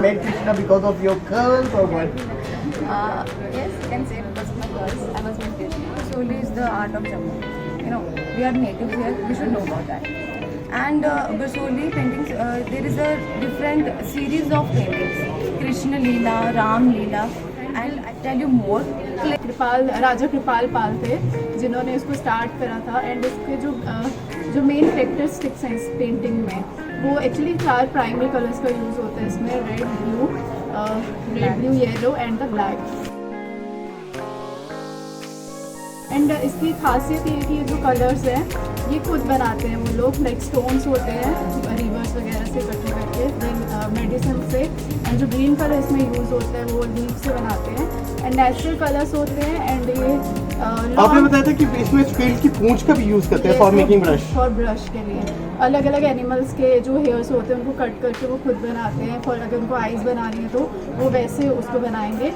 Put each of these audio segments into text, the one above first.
Met Krishna because of your curls or what? Yes, you can say because of my girls. I was with Krishna. Basoli is the art of Jammu. You know, we are natives here. We should know about that. And Basoli paintings, there is a different series of paintings. Krishna Leela, Ram Leela, and I tell you more. राजा कृपाल पाल थे जिन्होंने इसको start करा था। And इसके जो main characteristics हैं इस painting में, वो एक्चुअली 4 प्राइमरी कलर्स का यूज़ होता है इसमें, red blue yellow and the black. And इसकी खासियत ये है कि ये जो कलर्स हैं ये खुद बनाते हैं वो लोग, लाइक स्टोन्स होते हैं रिवर्स वगैरह से इकट्ठे करके, देन मेडिसिन से। एंड जो ग्रीन कलर इसमें यूज़ होता है वो लीफ से बनाते हैं। एंड नेचुरल कलर्स होते हैं। एंड ये आपने बताया था कि इसमें स्क्विल की पूंछ का भी यूज करते हैं for making brush. For brush के लिए अलग अलग एनिमल्स के जो हेयर्स होते हैं उनको कट करके वो खुद बनाते हैं। फॉर अगर उनको आइज़ बनानी है तो वो वैसे उसको बनाएंगे।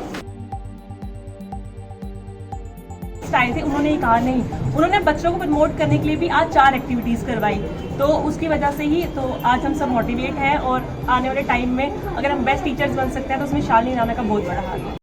स्टाइल थे, उन्होंने ही कहा नहीं, उन्होंने बच्चों को प्रमोट करने के लिए भी आज 4 एक्टिविटीज़ करवाई। तो उसकी वजह से ही तो आज हम सब मोटिवेट हैं और आने वाले टाइम में अगर हम बेस्ट टीचर्स बन सकते हैं तो उसमें शालिनी राणा का बहुत बड़ा हाथ है।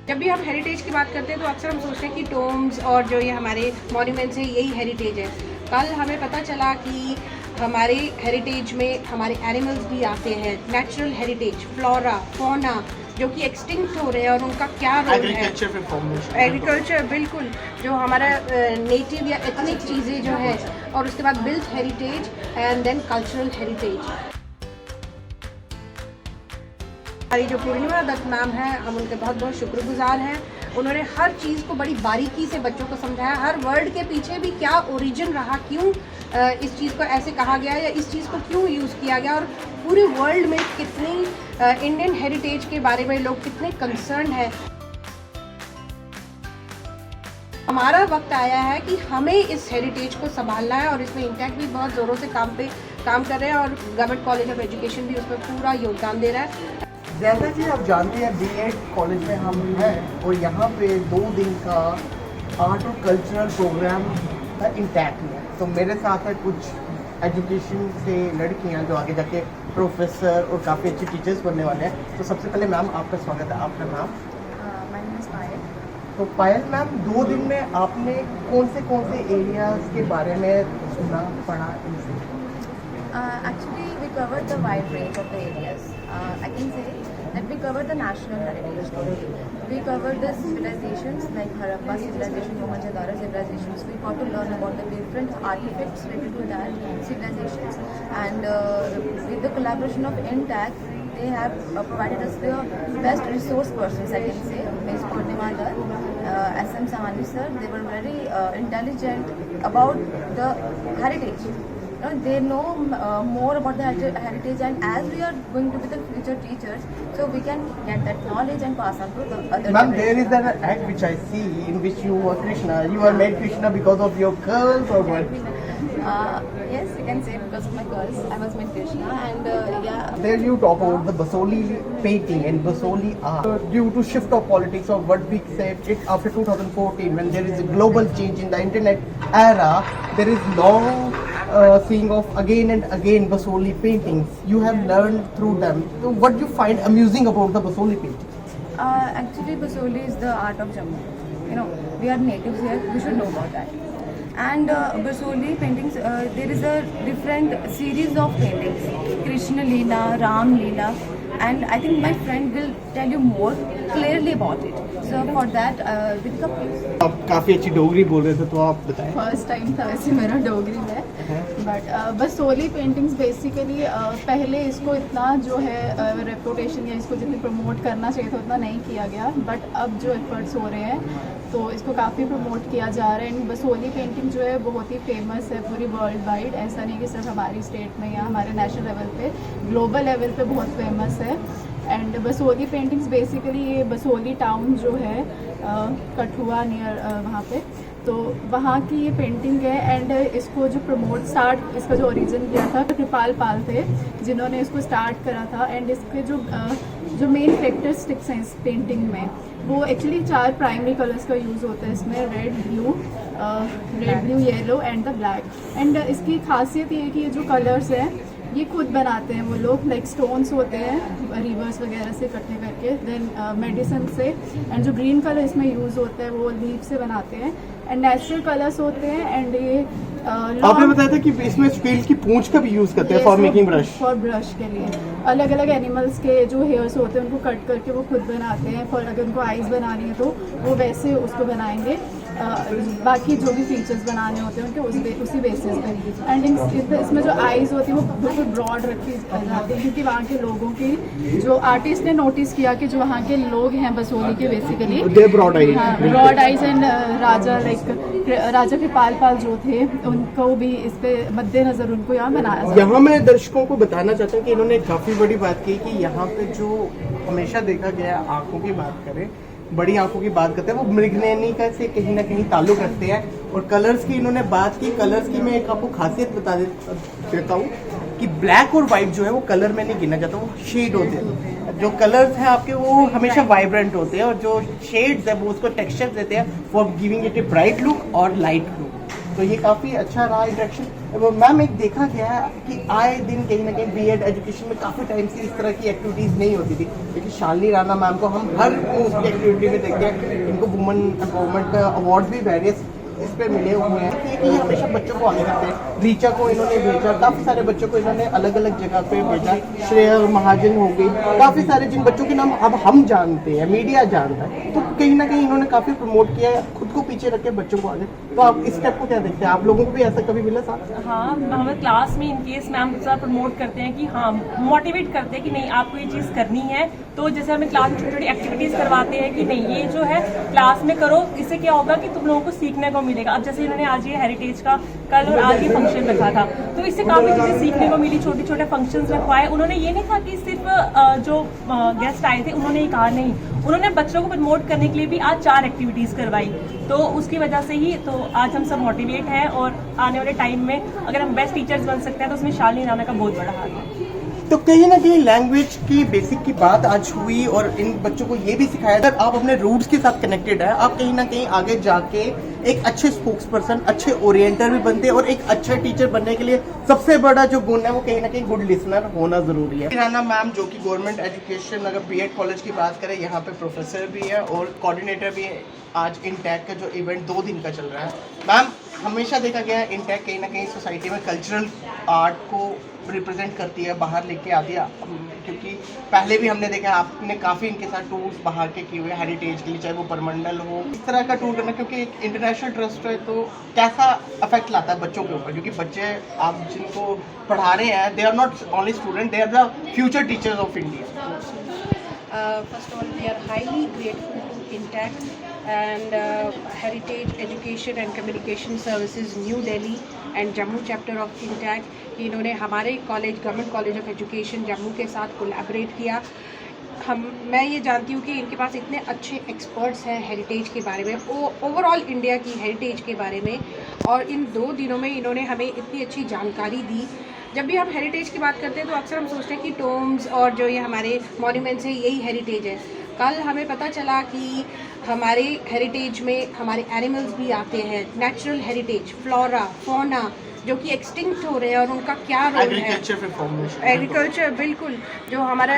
जब भी हम हेरिटेज की बात करते हैं तो अक्सर हम सोचते हैं कि टोम्स और जो ये हमारे मॉन्यूमेंट्स हैं यही हेरिटेज है। कल हमें पता चला कि हमारे हेरिटेज में हमारे एनिमल्स भी आते हैं, नेचुरल हेरिटेज, फ्लोरा, फौना जो कि एक्सटिंक्ट हो रहे हैं और उनका क्या रोल है। एग्रीकल्चर बिल्कुल, जो हमारा नेटिव या एथनिक चीज़ें जो है, और उसके बाद built heritage and then cultural heritage. हमारी जो पूर्णिमा दत्त मैम है, हम उनके बहुत बहुत शुक्रगुजार हैं। उन्होंने हर चीज़ को बड़ी बारीकी से बच्चों को समझाया, हर वर्ड के पीछे भी क्या ओरिजिन रहा, क्यों इस चीज़ को ऐसे कहा गया या इस चीज़ को क्यों यूज़ किया गया, और पूरे वर्ल्ड में कितनी इंडियन हेरिटेज के बारे में लोग कितने कंसर्न है। हमारा वक्त आया है कि हमें इस हेरिटेज को संभालना है और इसमें इंटैक्ट भी बहुत ज़ोरों से काम कर रहे हैं और गवर्नमेंट कॉलेज ऑफ एजुकेशन भी उसमें पूरा योगदान दे रहा है। जैसा कि आप जानते हैं B.Ed कॉलेज में हम हैं और यहाँ पे 2 दिन का आर्ट और कल्चरल प्रोग्राम का इंटैक्ट है। तो मेरे साथ है कुछ एजुकेशन से लड़कियाँ जो आगे जाके प्रोफेसर और काफ़ी अच्छे टीचर्स बनने वाले हैं। तो सबसे पहले मैम आपका स्वागत है। आपका नाम? My name is Payal. तो पायल मैम, 2 दिन में आपने कौन से एरियाज़ के बारे में सुना, पढ़ा इनसे? Actually, we covered the wide range of the areas. I can say that we covered the national heritage. We covered the civilizations like Harappa civilization, Mohenjo-daro civilizations. We got to learn about the different artifacts related to that civilizations. And with the collaboration of INTAC, they have provided us the best resource persons, I can say, Ms. Purnima Dutt, SM Samani sir. They were very intelligent about the heritage. They know more about the heritage, and as we are going to be the future teachers, so we can get that knowledge and pass on to the other. Ma'am, there is an act which I see in which you were Krishna. You were made Krishna because of your curls or what? Yes, you can say because of my girls. I was made Krishna, and yeah. There you talk about the Basoli painting and Basoli art. Due to shift of politics or what we said it after 2014, when there is a global change in the internet era, there is long seeing of again and again Basoli paintings. You have learned through them. So what do you find amusing about the Basoli painting? Actually, Basoli is the art of Jammu. You know, we are natives here. We should know about that. And Basoli paintings, there is a different series of paintings. Krishna Leela, Ram Leela, and I think my friend will tell you more clearly about it. So for that, with the आप काफ़ी अच्छी डोगरी बोल रहे थे, तो आप बताएं। First time था वैसे मेरा डोगरी में, बट बसोली पेंटिंग्स बेसिकली पहले इसको इतना जो है रेपुटेशन या इसको जितनी प्रमोट करना चाहिए था उतना नहीं किया गया, बट अब जो एफर्ट्स हो रहे हैं तो इसको काफ़ी प्रमोट किया जा रहा है। एंड बसोली पेंटिंग जो है बहुत ही फेमस है पूरी वर्ल्ड वाइड, ऐसा नहीं कि सिर्फ हमारी स्टेट में या हमारे नेशनल लेवल पे, ग्लोबल लेवल पे बहुत फेमस है। एंड बसोली पेंटिंग्स बेसिकली ये बसोली टाउन जो है कठुआ नियर वहाँ पे, तो वहाँ की ये पेंटिंग है। एंड इसको जो इसका जो ओरिजिन किया था कृपाल पाल थे जिन्होंने इसको स्टार्ट करा था। एंड इसके जो मेन कैरेक्टरिस्टिक्स हैं इस पेंटिंग में, वो एक्चुअली 4 प्राइमरी कलर्स का यूज़ होता है इसमें, red blue yellow and the black. And इसकी खासियत ये है कि ये जो कलर्स हैं ये खुद बनाते हैं वो लोग, लाइक स्टोन्स होते हैं रिवर्स वगैरह से इकट्ठे करके, देन मेडिसिन से, एंड जो ग्रीन कलर इसमें यूज़ होता है वो लीफ से बनाते हैं, एंड नेचुरल कलर्स होते हैं। एंड ये आपने बताया था कि इसमें स्केल की पूंछ का भी यूज करते हैं for making brush. For brush के लिए अलग अलग एनिमल्स के जो हेयर्स होते हैं उनको कट करके वो खुद बनाते हैं। फॉर अगर उनको आइज़ बनानी है तो वो वैसे उसको बनाएंगे, बाकी जो भी फीचर्स बनाने होते हैं उनके उसी बेसिस पे। एंड इसमें जो आइज़ होती है वो बिल्कुल ब्रॉड रखी जाती है, क्योंकि वहाँ के लोगों की जो आर्टिस्ट ने नोटिस किया कि जो वहाँ के लोग हैं बसोली के basically broad eyes, broad eyes, and Raja Raja Kripal Pal जो थे उनको भी इस पे मद्देनजर उनको यहाँ बनाया जाता है। यहाँ मैं दर्शकों को बताना चाहता हूँ कि इन्होंने काफी बड़ी बात की कि यहाँ पे जो हमेशा देखा गया आंखों की बात करें, बड़ी आंखों की बात करते हैं, वो मृगनयनी का से कहीं ना कहीं ताल्लुक रखते हैं। और कलर्स की इन्होंने बात की, कलर्स की मैं एक आपको खासियत बता देता हूँ कि ब्लैक और वाइट जो है वो कलर में नहीं गिना जाता, वो शेड होते हैं। जो कलर्स हैं आपके वो हमेशा वाइब्रेंट होते हैं, और जो शेड्स है वो उसको टेक्सचर देते हैं for giving it a bright look और लाइट लुक। तो ये काफ़ी अच्छा रहा इंट्रैक्शन। मैम एक देखा गया है कि आए दिन कहीं ना कहीं बीएड एजुकेशन में काफ़ी टाइम से इस तरह की एक्टिविटीज़ नहीं होती थी, लेकिन शालिनी राणा मैम को हम हर उसकी एक्टिविटी में देखते हैं। इनको वुमेन एम्पावरमेंट अवार्ड भी वेरियस इस पे मिले हुए हैं कि ये हमेशा बच्चों को आगे करते हैं। रीचा को इन्होंने भेजा, काफ़ी सारे बच्चों को इन्होंने अलग अलग जगह पे भेजा। श्रेया महाजन हो गई, काफ़ी सारे जिन बच्चों के नाम अब हम जानते हैं, मीडिया जानता है, तो कहीं ना कहीं इन्होंने काफ़ी प्रमोट किया है, खुद को पीछे रख के बच्चों को आगे। तो आप इस स्टेप को क्या देखते हैं? आप लोगों को भी ऐसा कभी मिला साथ? हाँ, हमें क्लास में इनकेस मैम प्रमोट करते हैं कि हाँ, मोटिवेट करते हैं कि नहीं आपको ये चीज़ करनी है। तो जैसे हमें क्लास में छोटी छोटी एक्टिविटीज़ करवाते हैं कि नहीं ये जो है क्लास में करो, इससे क्या होगा कि तुम लोगों को सीखने को मिलेगा। अब जैसे इन्होंने आज ये हेरिटेज का कल और आज ये फंक्शन रखा था, तो इससे काफ़ी चीज़ें सीखने को मिली। छोटे छोटे फंक्शंस रखवाए उन्होंने, ये नहीं कहा कि सिर्फ जो गेस्ट आए थे उन्होंने ही कहा, नहीं, उन्होंने बच्चों को प्रमोट करने के लिए भी आज 4 एक्टिविटीज़ करवाई। तो उसकी वजह से ही तो आज हम सब मोटिवेट हैं, और आने वाले टाइम में अगर हम बेस्ट टीचर्स बन सकते हैं तो उसमें शालिनी राणा का बहुत बड़ा हाथ है। तो कहीं ना कहीं लैंग्वेज की बेसिक की बात आज हुई, और इन बच्चों को ये भी सिखाया अगर आप अपने रूट्स के साथ कनेक्टेड है, आप कहीं ना कहीं आगे जाके एक अच्छे स्पोक्स पर्सन, अच्छे ओरिएंटर भी बनते हैं। और एक अच्छे टीचर बनने के लिए सबसे बड़ा जो गुण है वो कहीं ना कहीं गुड लिसनर होना जरूरी है। राणा मैम जो कि गवर्नमेंट एजुकेशन अगर बीएड कॉलेज की बात करें, यहाँ पे प्रोफेसर भी है और कोऑर्डिनेटर भी है। आज इंटैक का जो इवेंट 2 दिन का चल रहा है, मैम हमेशा देखा गया है इंटैक कहीं ना कहीं सोसाइटी में कल्चरल आर्ट को रिप्रेजेंट करती है, बाहर लेके आती है। क्योंकि पहले भी हमने देखा है आपने काफ़ी इनके साथ टूर्स बाहर के किए हुए हेरिटेज के लिए, चाहे वो परमंडल हो, इस तरह का टूर करना, क्योंकि एक इंटरनेशनल ट्रस्ट है। तो कैसा अफेक्ट लाता है बच्चों के ऊपर? क्योंकि बच्चे आप जिनको पढ़ा रहे हैं, they are not only student, they are the future teachers of India. First of all, we are highly grateful to INTAC and Heritage Education and Communication Services New Delhi and Jammu chapter of INTAC कि इन्होंने हमारे college government college of education Jammu के साथ collaborate किया। मैं ये जानती हूँ कि इनके पास इतने अच्छे एक्सपर्ट्स हैं हेरिटेज के बारे में, ओवरऑल इंडिया की हेरिटेज के बारे में, और इन 2 दिनों में इन्होंने हमें इतनी अच्छी जानकारी दी। जब भी हम हेरिटेज की बात करते हैं तो अक्सर हम सोचते हैं कि टोम्स और जो ये हमारे मॉन्यूमेंट्स हैं यही हेरिटेज है। कल हमें पता चला कि हमारे हेरिटेज में हमारे एनिमल्स भी आते हैं, नेचुरल हेरिटेज, फ्लोरा, फौना जो कि एक्सटिंक्ट हो रहे हैं, और उनका क्या रोल है। एग्रीकल्चर बिल्कुल, जो हमारा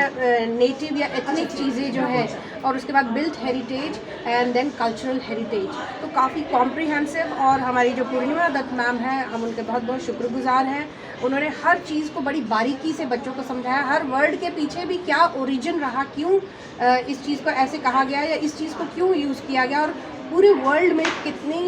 नेटिव या एथनिक चीज़ें जो है, और उसके बाद built heritage and then cultural heritage. तो काफ़ी कॉम्प्रिहेंसिव, और हमारी जो पूर्णिमा दत्त मैम हैं, हम उनके बहुत बहुत शुक्रगुजार हैं। उन्होंने हर चीज़ को बड़ी बारीकी से बच्चों को समझाया, हर वर्ड के पीछे भी क्या ओरिजिन रहा, क्यों इस चीज़ को ऐसे कहा गया या इस चीज़ को क्यों यूज़ किया गया, और पूरे वर्ल्ड में कितनी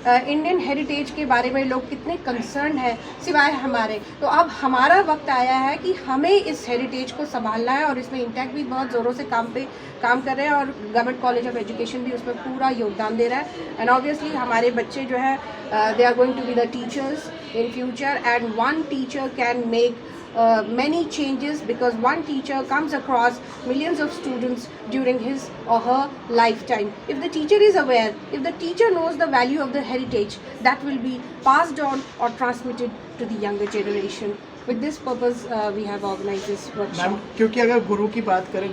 इंडियन हेरिटेज के बारे में लोग कितने कंसर्न हैं सिवाय हमारे। तो अब हमारा वक्त आया है कि हमें इस हेरिटेज को संभालना है, और इसमें इंटैक भी बहुत ज़ोरों से काम कर रहे हैं, और गवर्नमेंट कॉलेज ऑफ एजुकेशन भी उसमें पूरा योगदान दे रहा है। एंड ऑब्वियसली हमारे बच्चे जो है they are going to be the teachers in future, and one teacher can make many changes, because one teacher comes across millions of students during his or her lifetime. If the teacher is aware, if the teacher knows the value of the heritage, that will be passed on or transmitted to the younger generation. With this purpose we have organized this workshop. क्योंकि अगर गुरु की बात करें,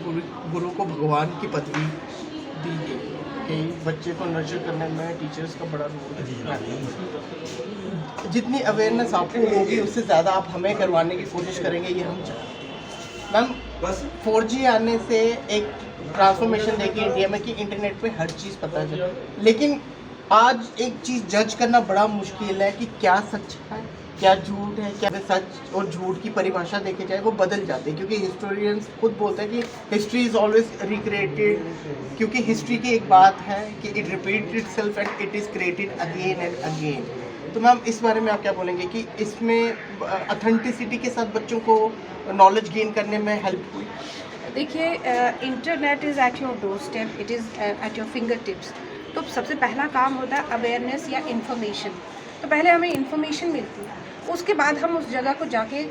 गुरु को भगवान की पदवी दी गई, कि बच्चे को नर्चर करने में टीचर्स का बड़ा रोल है। जितनी अवेयरनेस आपको होगी उससे ज़्यादा आप हमें करवाने की कोशिश करेंगे, ये हम चाहते हैं। मैम, बस 4G आने से एक ट्रांसफॉर्मेशन देखी इंडिया में कि इंटरनेट पे हर चीज़ पता चले, लेकिन आज एक चीज़ जज करना बड़ा मुश्किल है कि क्या सच है क्या झूठ है। क्या सच और झूठ की परिभाषा देखी जाए वो बदल जाती है, क्योंकि हिस्टोरियंस खुद बोलते हैं कि हिस्ट्री इज़ ऑलवेज रिक्रिएटेड, क्योंकि हिस्ट्री की एक बात है कि it repeat itself and it is created again and again. तो मैम, इस बारे में आप क्या बोलेंगे कि इसमें ऑथेंटिसिटी के साथ बच्चों को नॉलेज गेन करने में हेल्प हुई? देखिए, internet is at your door step, it is at your finger tips. तो सबसे पहला काम होता है अवेयरनेस या इन्फॉर्मेशन। तो पहले हमें इन्फॉर्मेशन मिलती है, उसके बाद हम उस जगह को जाके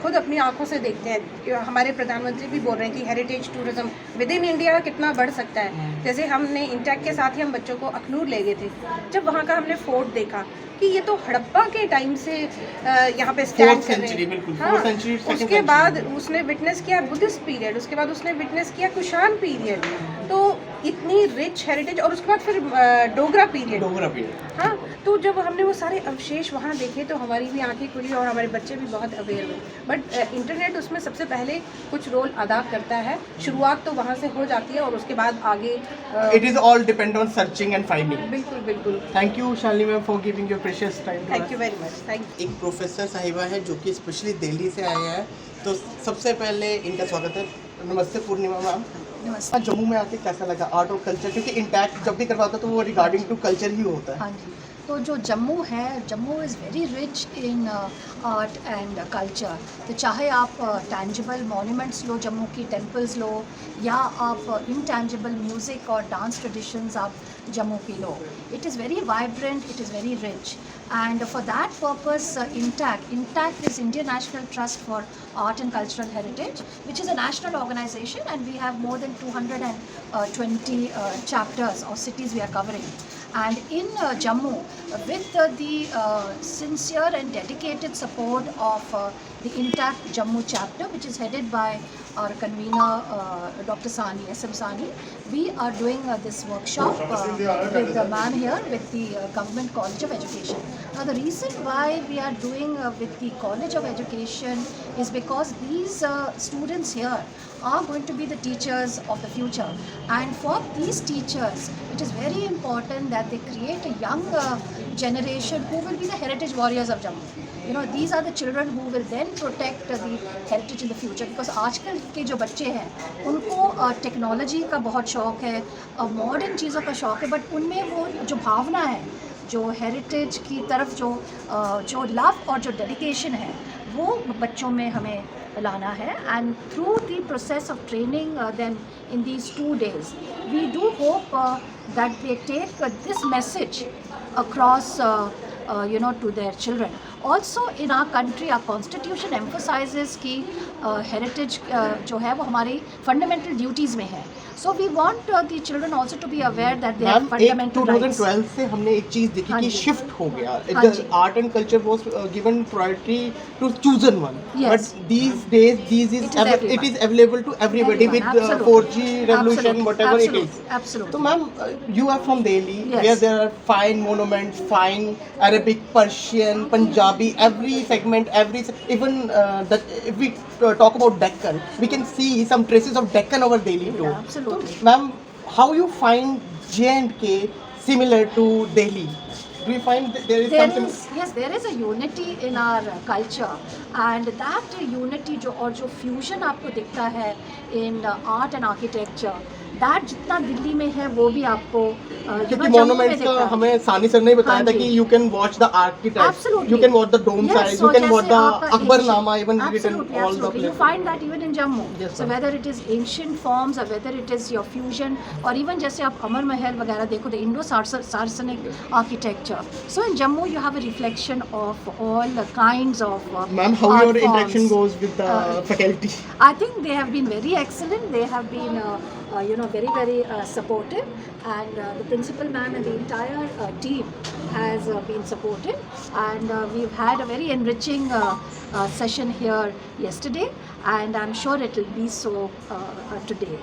खुद अपनी आंखों से देखते हैं। हमारे प्रधानमंत्री भी बोल रहे हैं कि heritage tourism with in India कितना बढ़ सकता है। जैसे हमने इंटैक के साथ ही हम बच्चों को अखनूर ले गए थे, जब वहाँ का हमने फोर्ट देखा कि ये तो हड़प्पा के टाइम से यहाँ पे स्टैंड कर रहे हैं। हाँ, उसके बाद उसने विटनेस किया बुद्धिस्ट पीरियड, उसके बाद उसने विटनेस किया कुशान पीरियड, तो इतनी रिच हेरिटेज, और उसके बाद फिर डोगरा पीरियड। हाँ, तो जब हमने वो सारे अवशेष वहाँ देखे तो हमारी भी आंखें खुली और हमारे बच्चे भी बहुत अवेयर हुए। बट इंटरनेट उसमें सबसे पहले कुछ रोल अदा करता है, शुरुआत तो वहाँ से हो जाती है और उसके बाद आगे it is all depend on searching and finding. बिल्कुल बिल्कुल। Thank you Shalini ma'am for giving your precious time. Thank you very much. Thank you. एक प्रोफेसर साहिबा है जो कि स्पेशली दिल्ली से आए हैं, तो सबसे पहले इनका स्वागत है। नमस्ते पूर्णिमा मैम। नमस्ते। जम्मू में आके कैसा लगा आर्ट और कल्चर, क्योंकि इंटैक्ट जब भी करवाता तो वो रिगार्डिंग टू कल्चर ही होता है। हाँ जी, तो जो जम्मू है, Jammu is very rich in art and culture. तो चाहे आप टैंजिबल मॉन्यूमेंट्स लो, जम्मू की टेम्पल्स लो, या आप इनटैंजिबल म्यूज़िक और डांस ट्रेडिशंस आप जम्मू की लो, it is very vibrant, it is very rich. And for that purpose, INTACT is Indian National Trust for Art and Cultural Heritage, which is a national organization, and we have more than 220 chapters or cities we are covering. And in Jammu, with the sincere and dedicated support of the INTACT Jammu chapter, which is headed by our convener Dr. Sani, SM Sani, we are doing this workshop with the man here with the Government College of Education. Now the reason why we are doing with the College of Education is because these students here are going to be the teachers of the future, and for these teachers it is very important that they create a young generation who will be the heritage warriors of Jammu. You know, these are the children who will then protect the heritage in the future, because आजकल के जो बच्चे हैं उनको technology का बहुत शौक़ है, मॉडर्न चीज़ों का शौक़ है, बट उनमें वो जो भावना है, जो हेरिटेज की तरफ जो लव और जो डेडिकेशन है, वो बच्चों में हमें लाना है. And through the process of training them in these 2 days we do hope that they take this message across to their children. Also in our country, our constitution emphasizes कि heritage जो है वो हमारी fundamental duties में है. So we want the children also to be aware that they have fundamental rights. 2012 से हमने एक चीज़ देखी कि शिफ्ट हो गया. Art and culture was given priority to chosen one. Yes. But these days, it is available to everybody with 4G revolution, whatever it is. Absolutely. So ma'am, you are from Delhi, where there are fine monuments, fine Arabic, Persian, Punjabi, every segment, even if we talk about Deccan, we can see some traces of Deccan over Delhi too. Yeah, absolutely. So, ma'am, how you find J&K similar to Delhi? Do you find that there is something? Yes, there is a unity in our culture, and that unity जो fusion आपको दिखता है in art and architecture, that जितना दिल्ली में है वो भी आपको क्योंकि monuments का हमें सानी सर ने बताया था कि you can watch the architecture, Absolutely. you can watch the dome Yes, size, so you can watch the जैसे आपका Akbarnama, even written Absolutely, all the absolutely. You places. find that even in Jammu. Yes, So ma'am. whether it is ancient forms or whether it is your fusion, or even जैसे आप अमर महल वगैरह देखो, the Indo-Saracenic architecture. So in Jammu you have a reflection of all the kinds of Ma'am, how art your forms. interaction goes with the faculty? I think they have been very excellent. They have been, very, very supportive, and the principal ma'am and the entire team has been supportive. And we've had a very enriching session here yesterday, and I'm sure it will be so today.